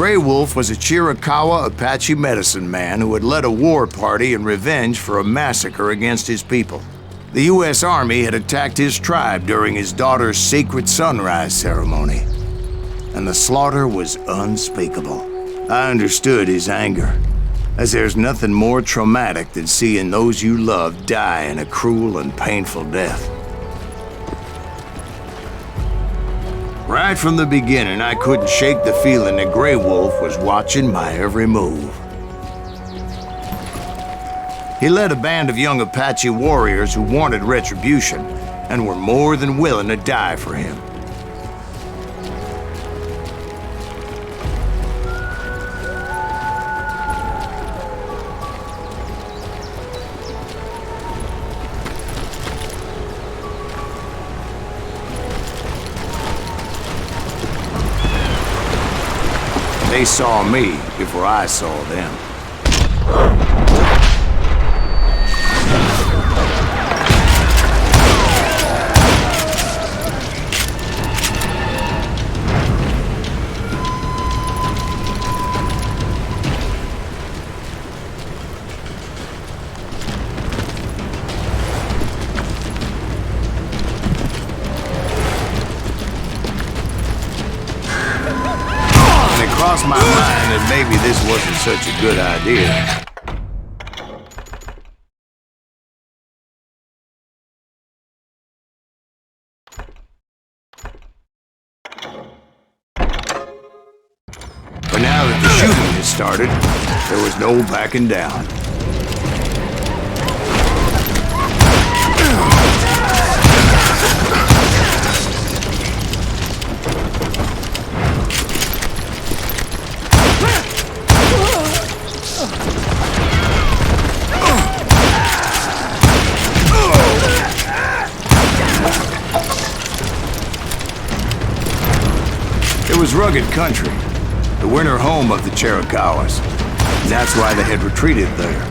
Grey Wolf was a Chiricahua Apache medicine man who had led a war party in revenge for a massacre against his people. The U.S. Army had attacked his tribe during his daughter's sacred sunrise ceremony, and the slaughter was unspeakable. I understood his anger, as there's nothing more traumatic than seeing those you love die in a cruel and painful death. Right from the beginning, I couldn't shake the feeling that Grey Wolf was watching my every move. He led a band of young Apache warriors who wanted retribution and were more than willing to die for him. They saw me before I saw them. Crossed my mind that maybe this wasn't such a good idea. But now that the shooting had started, there was no backing down. It was rugged country, the winter home of the Chiricahuas. That's why they had retreated there.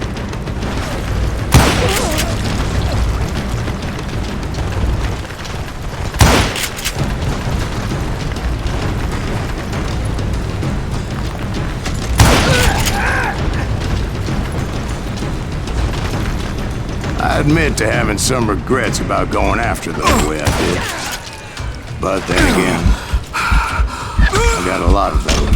I admit to having some regrets about going after them the way I did. But then again, I got a lot of those.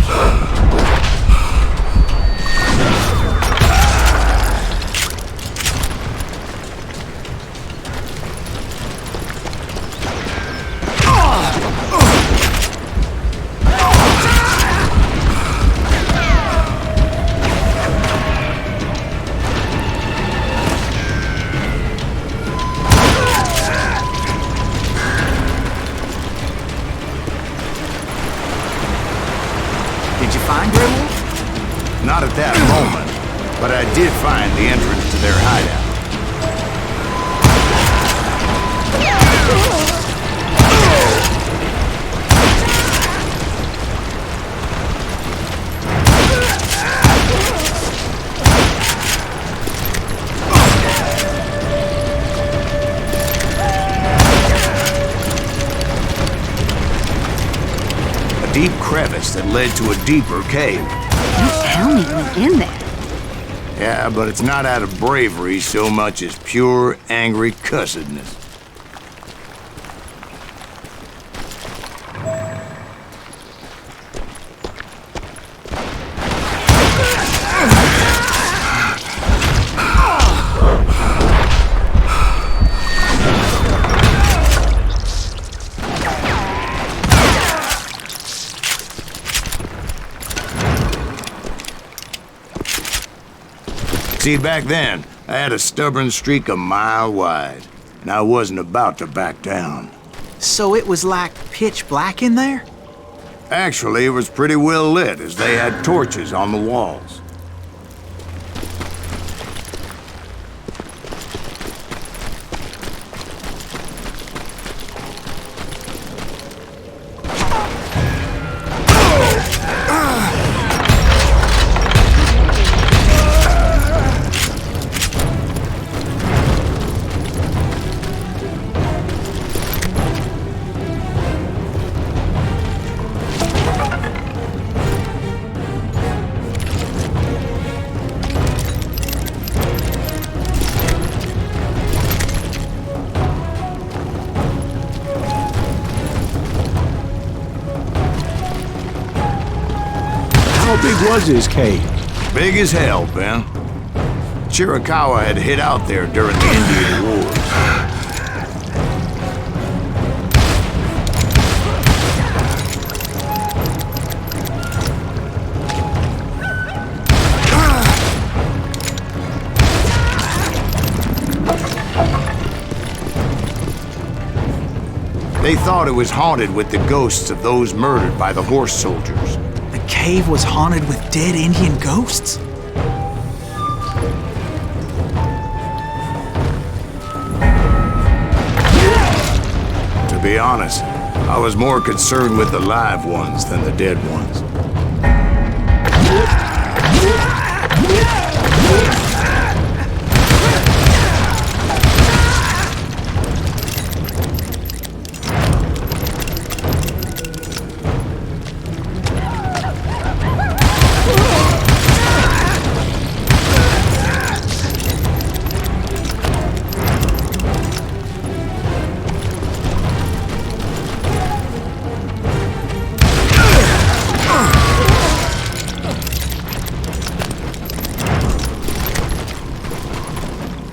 Not at that moment, but I did find the entrance to their hideout. A deep crevice that led to a deeper cave. Don't tell me you went in there. Yeah, but it's not out of bravery so much as pure, angry cussedness. See, back then, I had a stubborn streak a mile wide, and I wasn't about to back down. So it was like pitch black in there? Actually, it was pretty well lit, as they had torches on the walls. big was his cave? Big as hell, Ben. Chiricahua had hid out there during the Indian Wars. They thought it was haunted with the ghosts of those murdered by the horse soldiers. The cave was haunted with dead Indian ghosts? To be honest, I was more concerned with the live ones than the dead ones.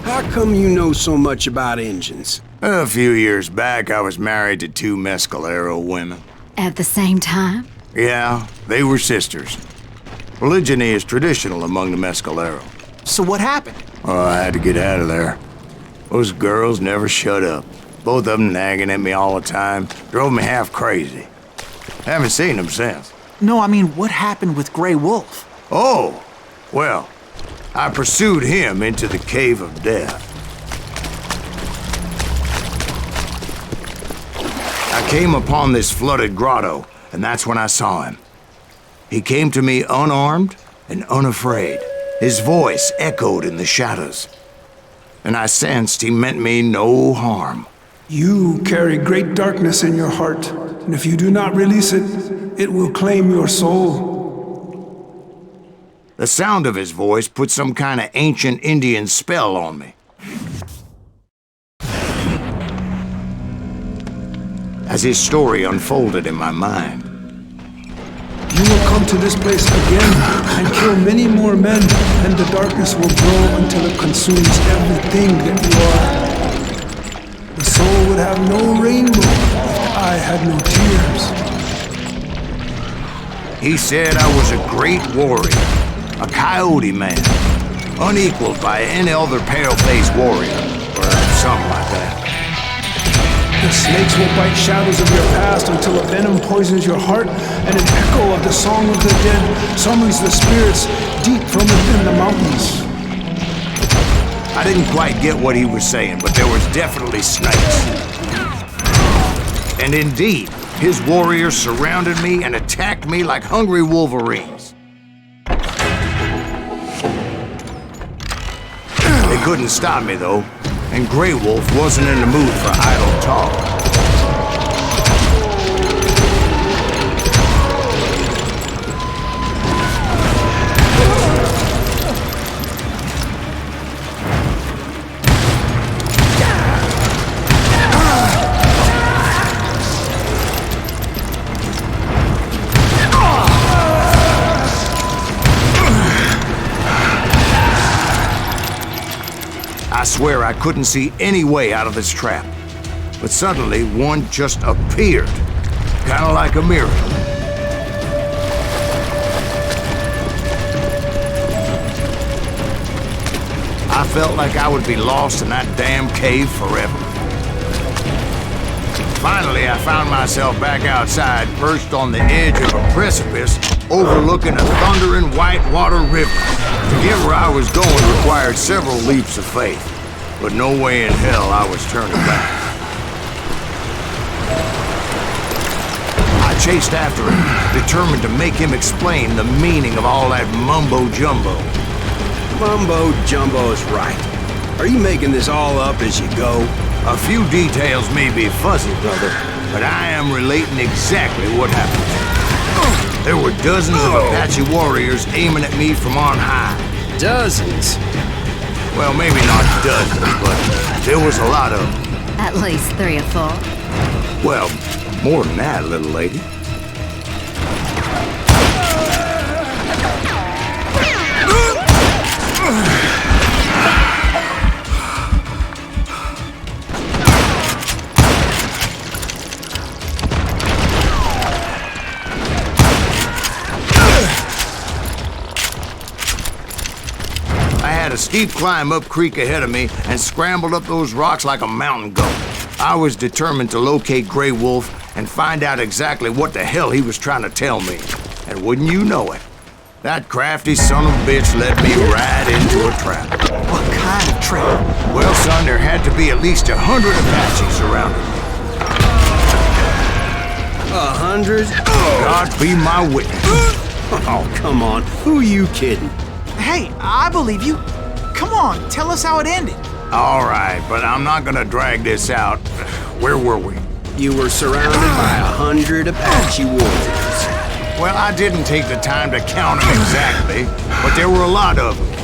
How come you know so much about engines? A few years back, I was married to two Mescalero women. At the same time? Yeah, they were sisters. Polygyny is traditional among the Mescalero. So what happened? Oh, I had to get out of there. Those girls never shut up. Both of them nagging at me all the time. Drove me half crazy. Haven't seen them since. No, I mean, what happened with Grey Wolf? Oh, well, I pursued him into the Cave of Death. I came upon this flooded grotto, and that's when I saw him. He came to me unarmed and unafraid. His voice echoed in the shadows, and I sensed he meant me no harm. You carry great darkness in your heart, and if you do not release it, it will claim your soul. The sound of his voice put some kind of ancient Indian spell on me. As his story unfolded in my mind, You will come to this place again and kill many more men, and the darkness will grow until it consumes everything that you are. The soul would have no rainbow if I had no tears. he said I was a great warrior, a coyote man, unequaled by any other pale-faced warrior, or something like that. The snakes will bite shadows of your past until a venom poisons your heart, and an echo of the song of the dead summons the spirits deep from within the mountains. I didn't quite get what he was saying, but there was definitely snakes. And indeed, his warriors surrounded me and attacked me like hungry wolverines. They couldn't stop me, though, and Grey Wolf wasn't in the mood for idle talk. I swear I couldn't see any way out of this trap. But suddenly, one just appeared. Kind of like a miracle. I felt like I would be lost in that damn cave forever. Finally, I found myself back outside, perched on the edge of a precipice, overlooking a thundering whitewater river. To get where I was going required several leaps of faith, but no way in hell I was turning back. I chased after him, determined to make him explain the meaning of all that mumbo-jumbo. Mumbo-jumbo's right. Are you making this all up as you go? A few details may be fuzzy, brother, but I am relating exactly what happened. There were dozens of Apache warriors aiming at me from on high. Dozens? Well, maybe not dozens, but there was a lot of them. At least 3 or 4. Well, more than that, little lady. A steep climb up creek ahead of me and scrambled up those rocks like a mountain goat. I was determined to locate Grey Wolf and find out exactly what the hell he was trying to tell me. And wouldn't you know it, that crafty son of a bitch led me right into a trap. What kind of trap? Well, son, there had to be at least 100 Apaches surrounding me. 100? God be my witness. Oh, come on. Who are you kidding? Hey, I believe you. Come on, tell us how it ended. All right, but I'm not gonna drag this out. Where were we? You were surrounded by 100 Apache warriors. Well, I didn't take the time to count them exactly, but there were a lot of them.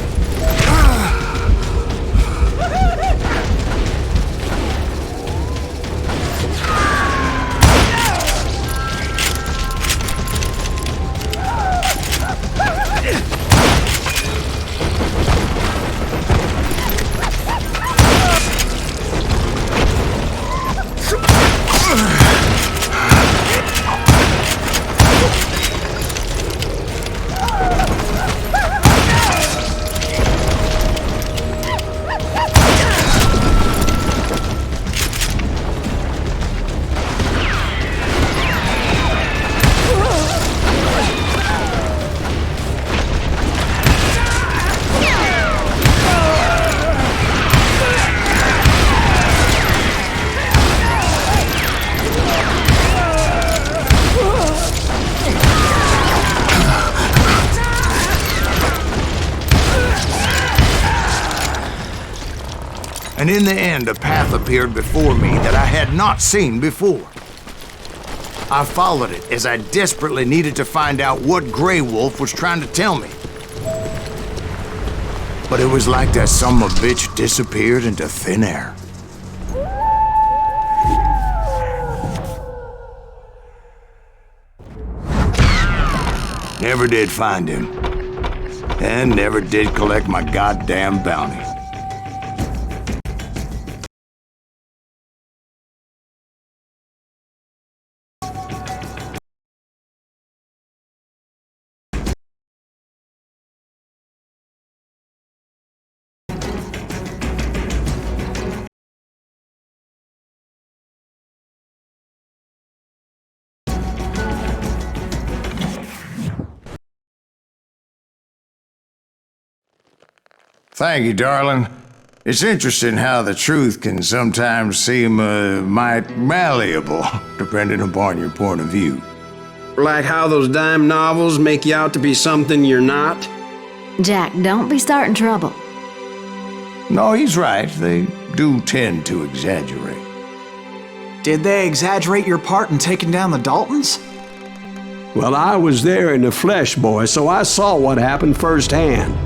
And in the end, a path appeared before me that I had not seen before. I followed it as I desperately needed to find out what Grey Wolf was trying to tell me. But it was like that son of a bitch disappeared into thin air. Never did find him. And never did collect my goddamn bounty. Thank you, darling. It's interesting how the truth can sometimes seem might malleable, depending upon your point of view. Like how those dime novels make you out to be something you're not? Jack, don't be starting trouble. No, he's right. They do tend to exaggerate. Did they exaggerate your part in taking down the Daltons? Well, I was there in the flesh, boy, so I saw what happened firsthand.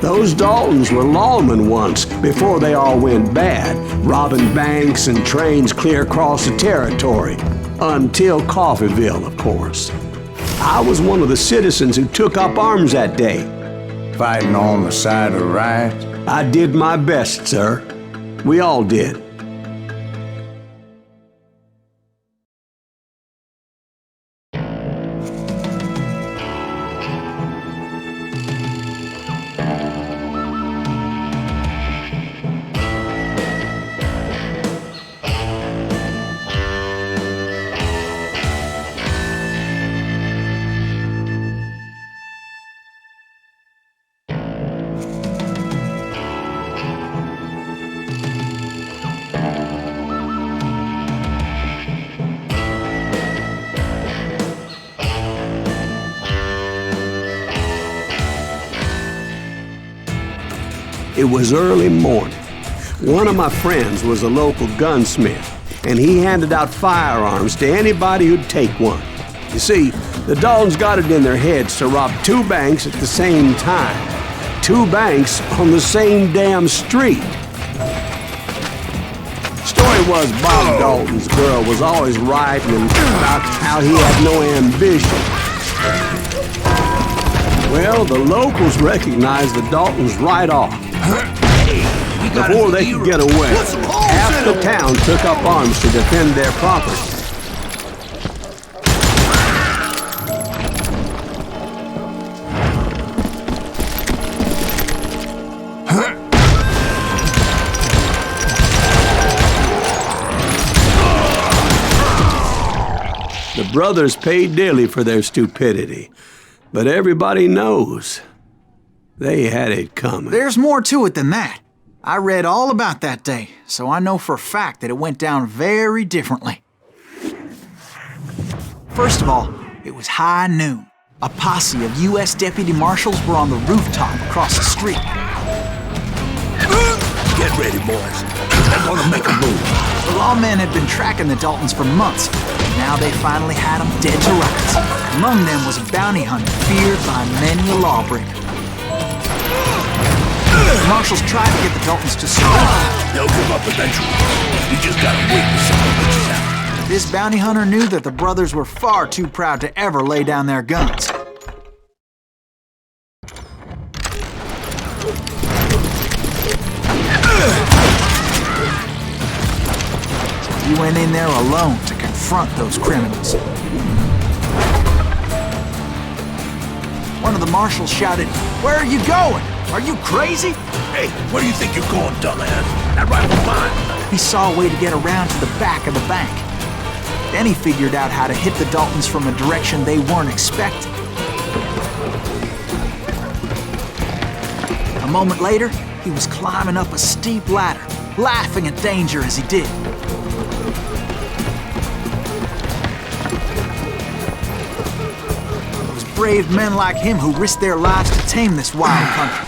Those Daltons were lawmen once, before they all went bad, robbing banks and trains clear across the territory. Until Coffeeville, of course. I was one of the citizens who took up arms that day. Fighting on the side of the right? I did my best, sir. We all did. It was early morning. One of my friends was a local gunsmith, and he handed out firearms to anybody who'd take one. You see, the Daltons got it in their heads to rob two banks at the same time. Two banks on the same damn street. Story it was Bob Dalton's girl was always writing about how he had no ambition. Well, the locals recognized the Daltons right off. Before they could get away, half the town took up arms to defend their property. The brothers paid dearly for their stupidity, but everybody knows they had it coming. There's more to it than that. I read all about that day, so I know for a fact that it went down very differently. First of all, it was high noon. A posse of U.S. deputy marshals were on the rooftop across the street. Get ready, boys. They're gonna make a move. The lawmen had been tracking the Daltons for months, and now they finally had them dead to rights. Among them was a bounty hunter feared by many a lawbreaker. The marshals tried to get the Daltons to surrender. They'll give up eventually. You just gotta wait and see what bitches out. This bounty hunter knew that the brothers were far too proud to ever lay down their guns. He went in there alone to confront those criminals. One of the marshals shouted, "Where are you going? Are you crazy?" Hey, where do you think you're going, dumbass? That rifle's mine. He saw a way to get around to the back of the bank. Then he figured out how to hit the Daltons from a direction they weren't expecting. A moment later, he was climbing up a steep ladder, laughing at danger as he did. It was brave men like him who risked their lives to tame this wild country.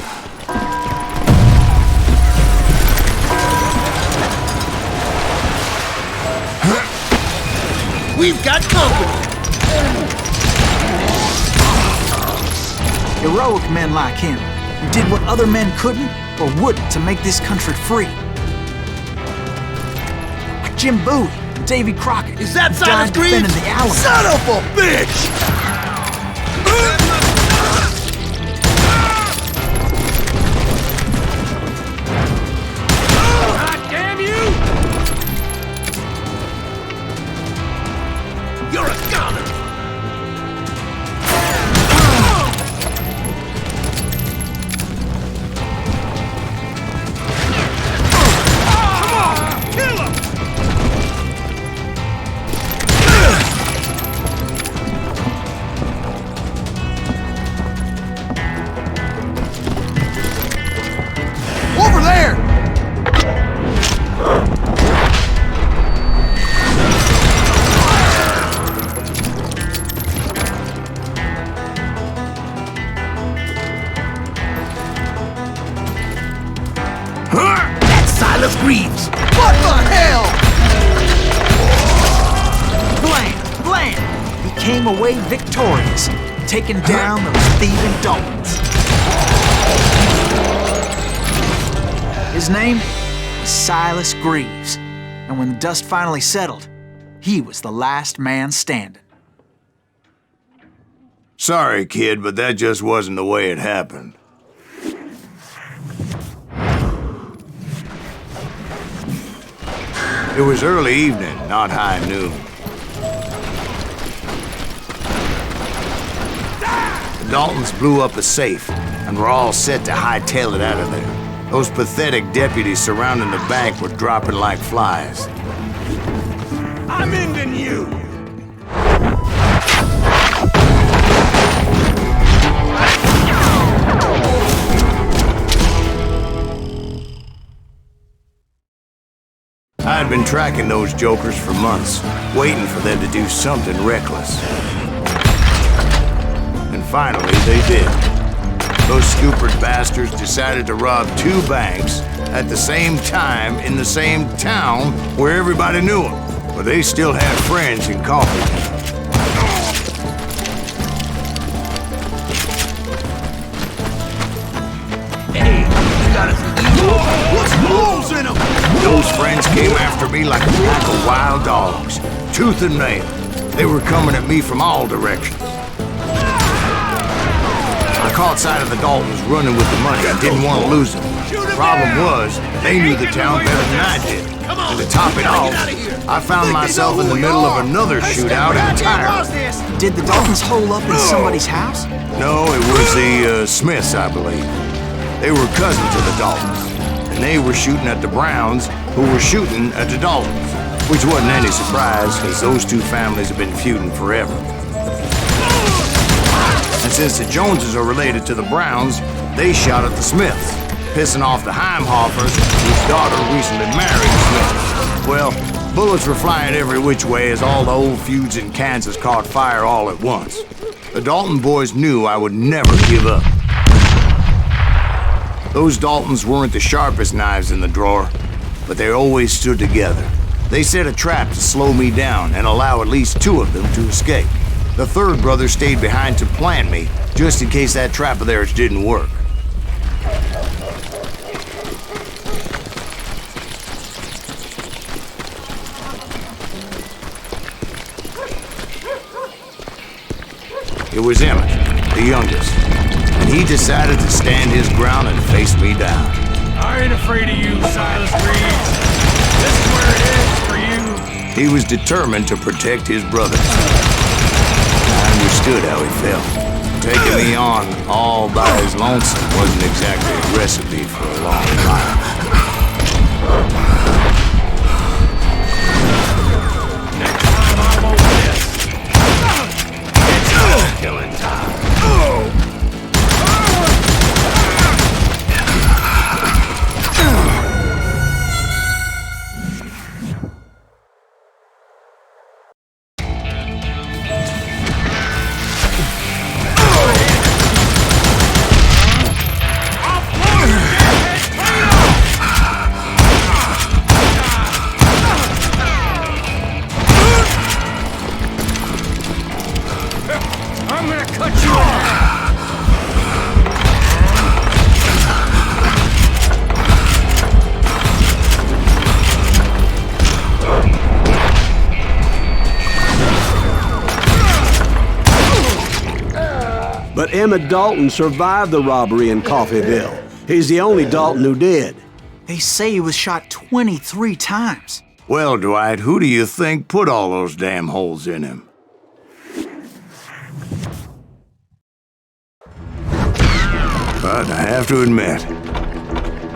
We've got company! Heroic men like him, who did what other men couldn't or wouldn't to make this country free. Like Jim Bowie and Davy Crockett. Is that who died Silas Greaves? defending the Alamo. Son of a bitch! God damn you! You're a goner! Over there! That's Silas Greaves! What the hell? Blam! Blam! He came away victorious, taking down those thieving Daltons. His name was Silas Greaves, and when the dust finally settled, he was the last man standing. Sorry, kid, but that just wasn't the way it happened. It was early evening, not high noon. The Daltons blew up a safe and were all set to hightail it out of there. Those pathetic deputies surrounding the bank were dropping like flies. I'm ending you! I had been tracking those jokers for months, waiting for them to do something reckless. And finally, they did. Those stupid bastards decided to rob 2 banks at the same time in the same town where everybody knew them, but they still had friends in coffee. Hey, you got us an evil? What's holes in them? Those friends came after me like a pack of wild dogs, tooth and nail. They were coming at me from all directions. I caught sight of the Daltons running with the money. I didn't want to lose them. The problem was, they knew the town better than I did. And to top it off, I found myself in the middle of another shootout entirely. Did the Daltons hole up in somebody's house? No, it was the Smiths, I believe. They were cousins of the Daltons, and they were shooting at the Browns, who were shooting at the Daltons, which wasn't any surprise, because those two families have been feuding forever. And since the Joneses are related to the Browns, they shot at the Smiths, pissing off the Heimhoffers, whose daughter recently married Smith. Well, bullets were flying every which way as all the old feuds in Kansas caught fire all at once. The Dalton boys knew I would never give up. Those Daltons weren't the sharpest knives in the drawer, but they always stood together. They set a trap to slow me down and allow at least two of them to escape. The third brother stayed behind to plant me, just in case that trap of theirs didn't work. It was Emmett, the youngest, and he decided to stand his ground and face me down. I ain't afraid of you, Silas Reeves. This is where it is for you. He was determined to protect his brothers. I understood how he felt. Taking me on all by his lonesome wasn't exactly a recipe for a long life. Next time I'm over this, it's all killing time. I'm gonna cut you off! But Emmett Dalton survived the robbery in Coffeyville. He's the only Dalton who did. They say he was shot 23 times. Well, Dwight, who do you think put all those damn holes in him? But I have to admit,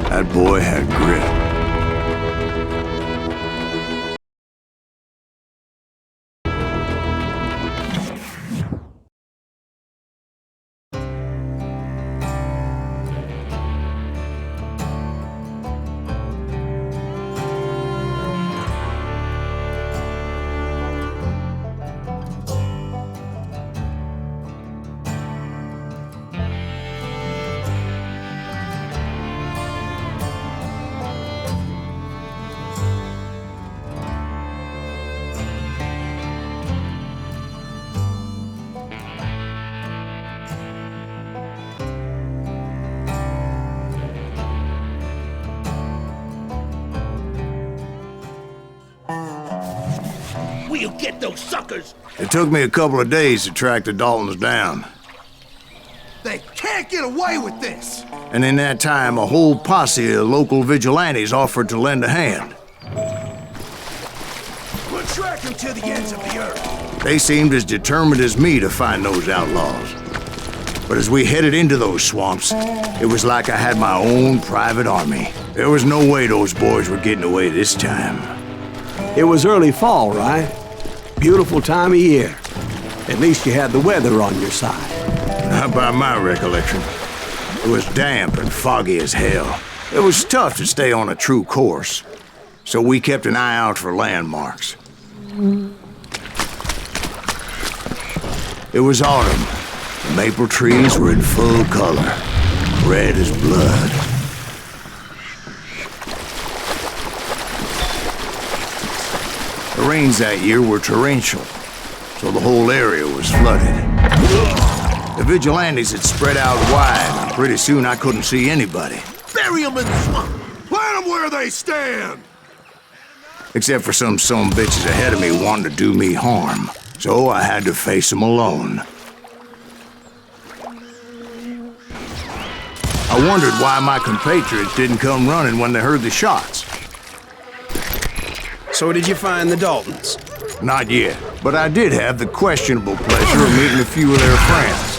that boy had grit. We'll get those suckers! It took me a couple of days to track the Daltons down. They can't get away with this! And in that time, a whole posse of local vigilantes offered to lend a hand. We'll track them to the ends of the earth. They seemed as determined as me to find those outlaws. But as we headed into those swamps, it was like I had my own private army. There was no way those boys were getting away this time. It was early fall, right? Beautiful time of year. At least you had the weather on your side. Not by my recollection. It was damp and foggy as hell. It was tough to stay on a true course, so we kept an eye out for landmarks. It was autumn. The maple trees were in full color, red as blood. The rains that year were torrential, so the whole area was flooded. The vigilantes had spread out wide, and pretty soon I couldn't see anybody. Bury them in the swamp! Plant them where they stand! except for some bitches ahead of me wanting to do me harm. So I had to face them alone. I wondered why my compatriots didn't come running when they heard the shots. So did you find the Daltons? Not yet, but I did have the questionable pleasure of meeting a few of their friends.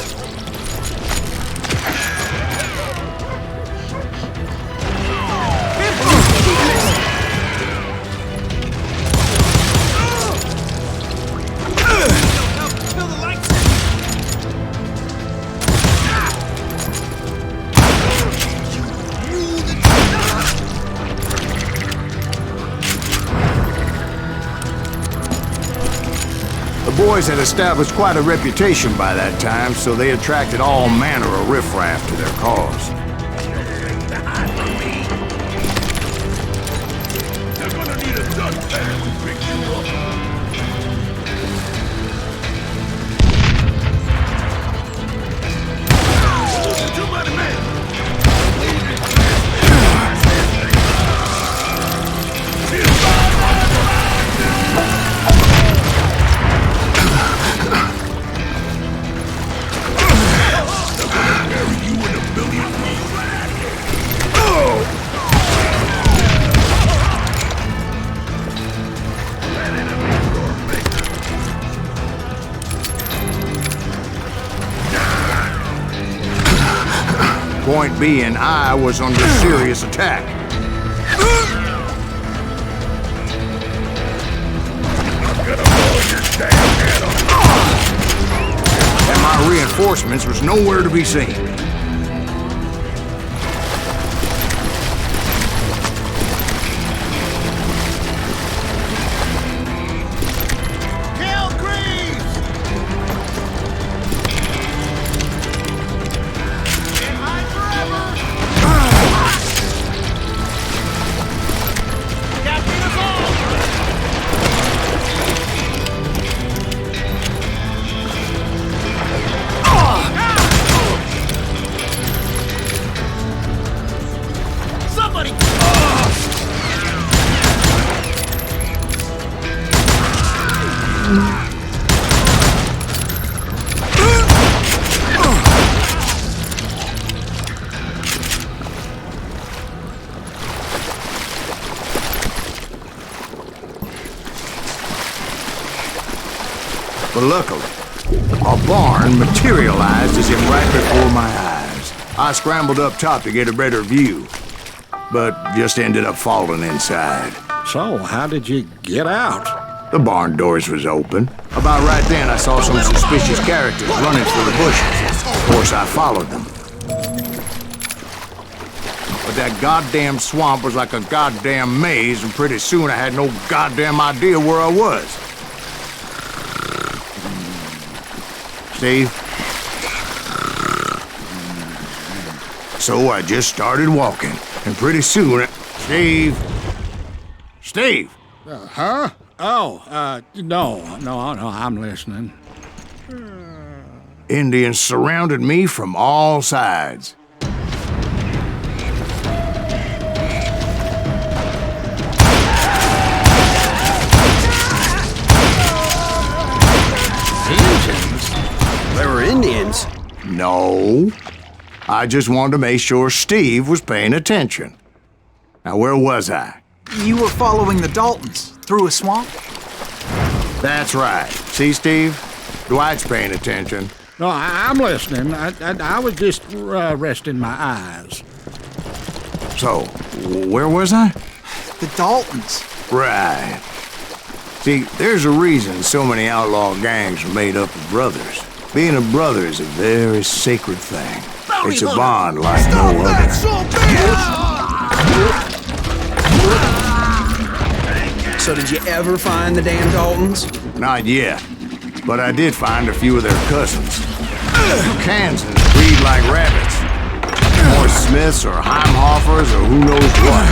The boys had established quite a reputation by that time, so they attracted all manner of riffraff to their cause. They're gonna need a dustpan to pick you up. Too many men. Point being, I was under serious attack. And my reinforcements was nowhere to be seen. But luckily, a barn materialized as if right before my eyes. I scrambled up top to get a better view, but just ended up falling inside. So, how did you get out? The barn doors was open. About right then, I saw some suspicious characters running for the bushes. Of course, I followed them. But that goddamn swamp was like a goddamn maze, and pretty soon I had no goddamn idea where I was. Steve? So I just started walking, and pretty soon, Steve? Steve! Huh? Oh, no, I'm listening. Indians surrounded me from all sides. There were Indians. No. I just wanted to make sure Steve was paying attention. Now, where was I? You were following the Daltons through a swamp? That's right. See, Steve? Dwight's paying attention. No, I'm listening. I was just resting my eyes. So, where was I? The Daltons. Right. See, there's a reason so many outlaw gangs are made up of brothers. Being a brother is a very sacred thing. It's a bond like no other. So did you ever find the damn Daltons? Not yet, but I did find a few of their cousins. Kansans breed like rabbits. Or Smiths or Heimhoffers or who knows what.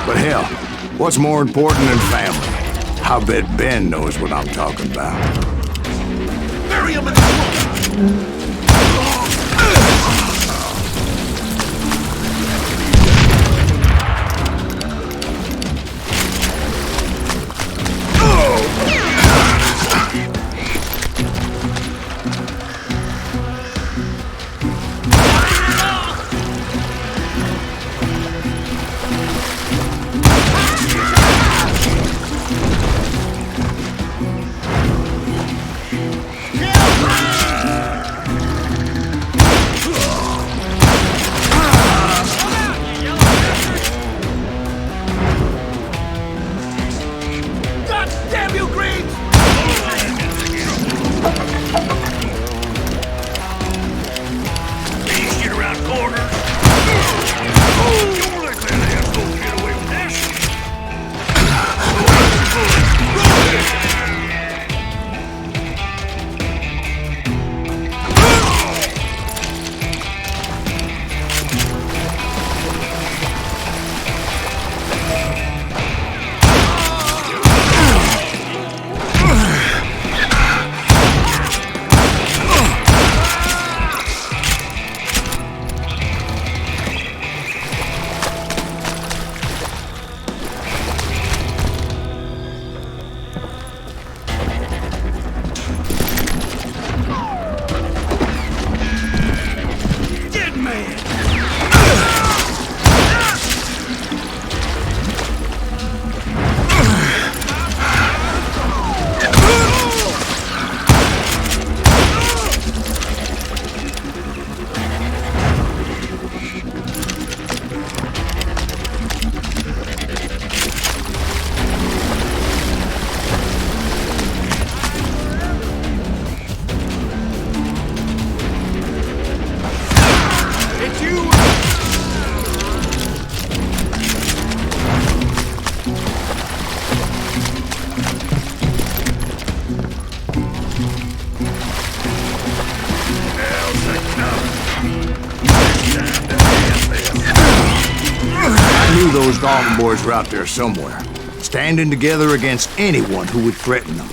But hell, what's more important than family? I bet Ben knows what I'm talking about. Bury him in the swamp! I knew those Dalton boys were out there somewhere, standing together against anyone who would threaten them.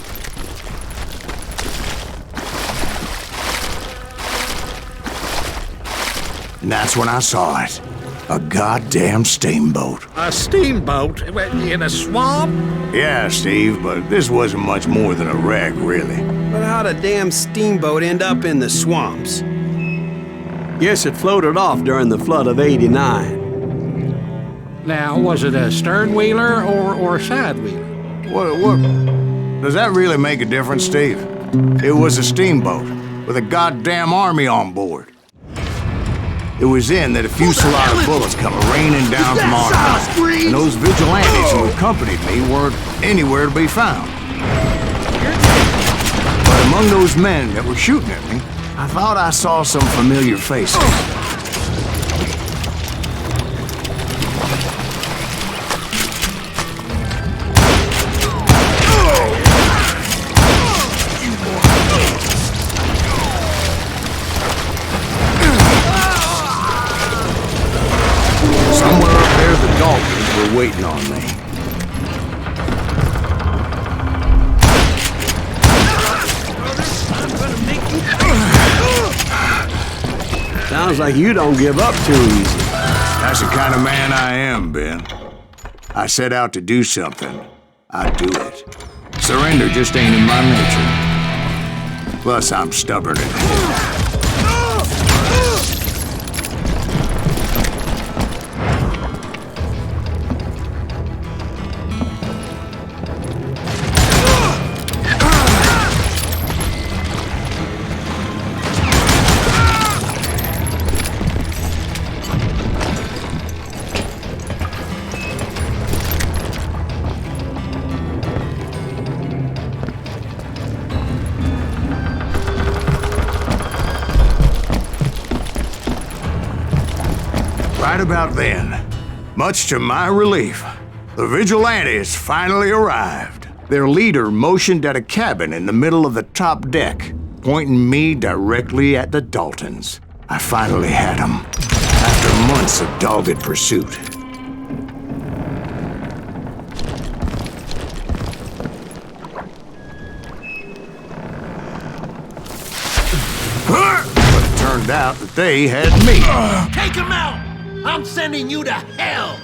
And that's when I saw it. A goddamn steamboat. A steamboat? In a swamp? Yeah, Steve, but this wasn't much more than a wreck, really. But how'd a damn steamboat end up in the swamps? Guess it floated off during the flood of '89. Now, was it a stern wheeler or a side wheeler? What? Does that really make a difference, Steve? It was a steamboat with a goddamn army on board. It was then that a fusillade of bullets come raining down from on high, and those vigilantes who accompanied me weren't anywhere to be found. But among those men that were shooting at me, I thought I saw some familiar faces. Somewhere up there, the Daltons were waiting on me. Sounds like you don't give up too easy. That's the kind of man I am, Ben. I set out to do something, I do it. Surrender just ain't in my nature. Plus, I'm stubborn and hard. Right about then, much to my relief, the vigilantes finally arrived. Their leader motioned at a cabin in the middle of the top deck, pointing me directly at the Daltons. I finally had them, after months of dogged pursuit. But it turned out that they had me. Take him out! I'm sending you to hell!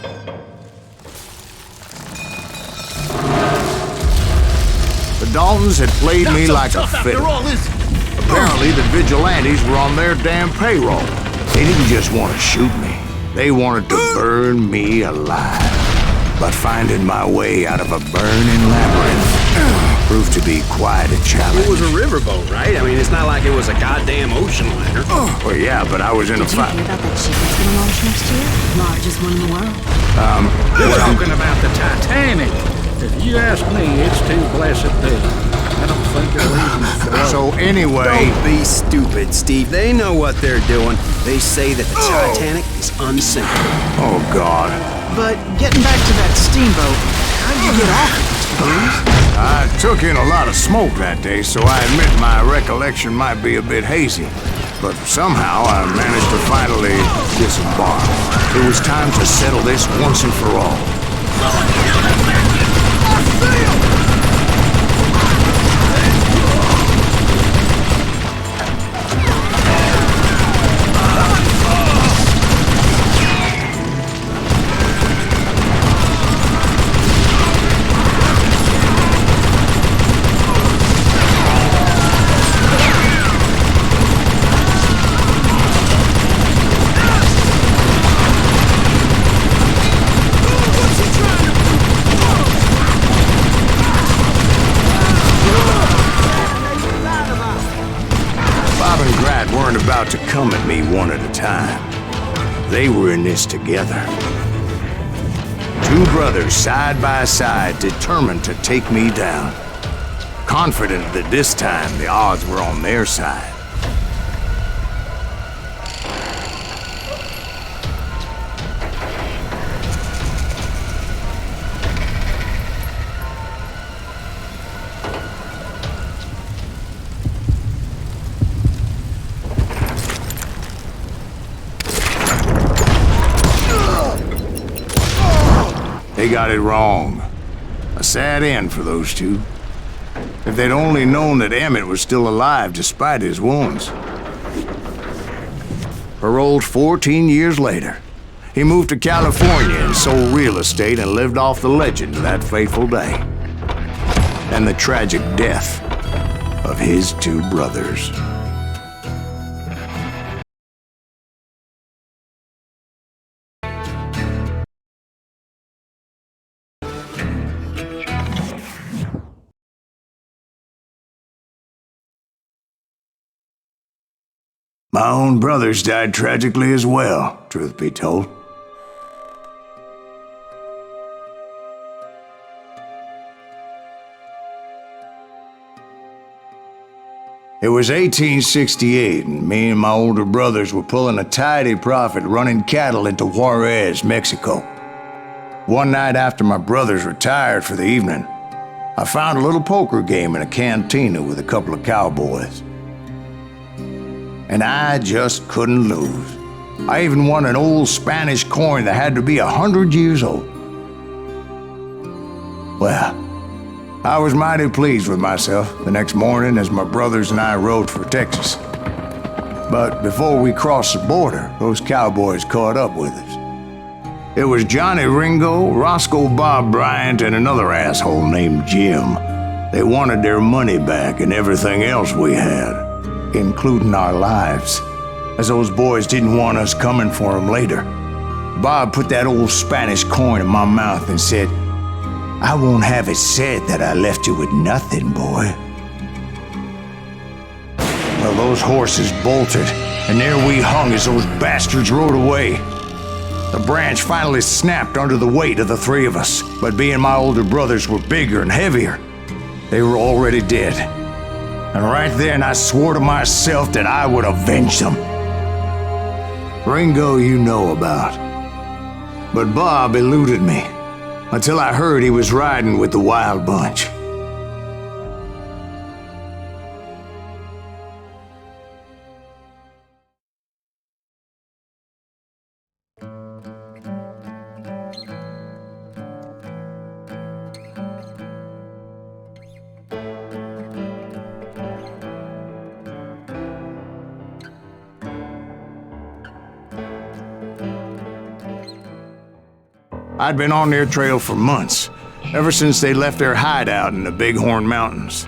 The Daltons had played me like a fiddle. Apparently, the vigilantes were on their damn payroll. They didn't just want to shoot me. They wanted to burn me alive. But finding my way out of a burning labyrinth proved to be quite a challenge. It was a riverboat, right? I mean, it's not like it was a goddamn ocean liner. Well, yeah, but I was in a fight. Did you hear about that ship that's gonna launch next year? Largest one in the world. You're talking about the Titanic. If you ask me, it's too blessed dead. I don't think it'll even float. So anyway... Don't be stupid, Steve. They know what they're doing. They say that the Titanic is unsinkable. Oh, God. But getting back to that steamboat, how'd you get off it, Bruce? I took in a lot of smoke that day, so I admit my recollection might be a bit hazy. But somehow I managed to finally disembark. It was time to settle this once and for all. About to come at me one at a time. They were in this together. Two brothers side by side, determined to take me down. Confident that this time the odds were on their side. They got it wrong. A sad end for those two. If they'd only known that Emmett was still alive despite his wounds. Paroled 14 years later, he moved to California and sold real estate and lived off the legend of that fateful day. And the tragic death of his two brothers. My own brothers died tragically as well, truth be told. It was 1868, and me and my older brothers were pulling a tidy profit running cattle into Juarez, Mexico. One night after my brothers retired for the evening, I found a little poker game in a cantina with a couple of cowboys. And I just couldn't lose. I even won an old Spanish coin that had to be 100 years old. Well, I was mighty pleased with myself the next morning as my brothers and I rode for Texas. But before we crossed the border, those cowboys caught up with us. It was Johnny Ringo, Roscoe Bob Bryant, and another asshole named Jim. They wanted their money back and everything else we had, including our lives, as those boys didn't want us coming for them later. Bob put that old Spanish coin in my mouth and said, "I won't have it said that I left you with nothing, boy." Well, those horses bolted, and there we hung as those bastards rode away. The branch finally snapped under the weight of the three of us, but being my older brothers were bigger and heavier, they were already dead. And right then I swore to myself that I would avenge them. Ringo you know about. But Bob eluded me, until I heard he was riding with the Wild Bunch. I'd been on their trail for months, ever since they left their hideout in the Bighorn Mountains.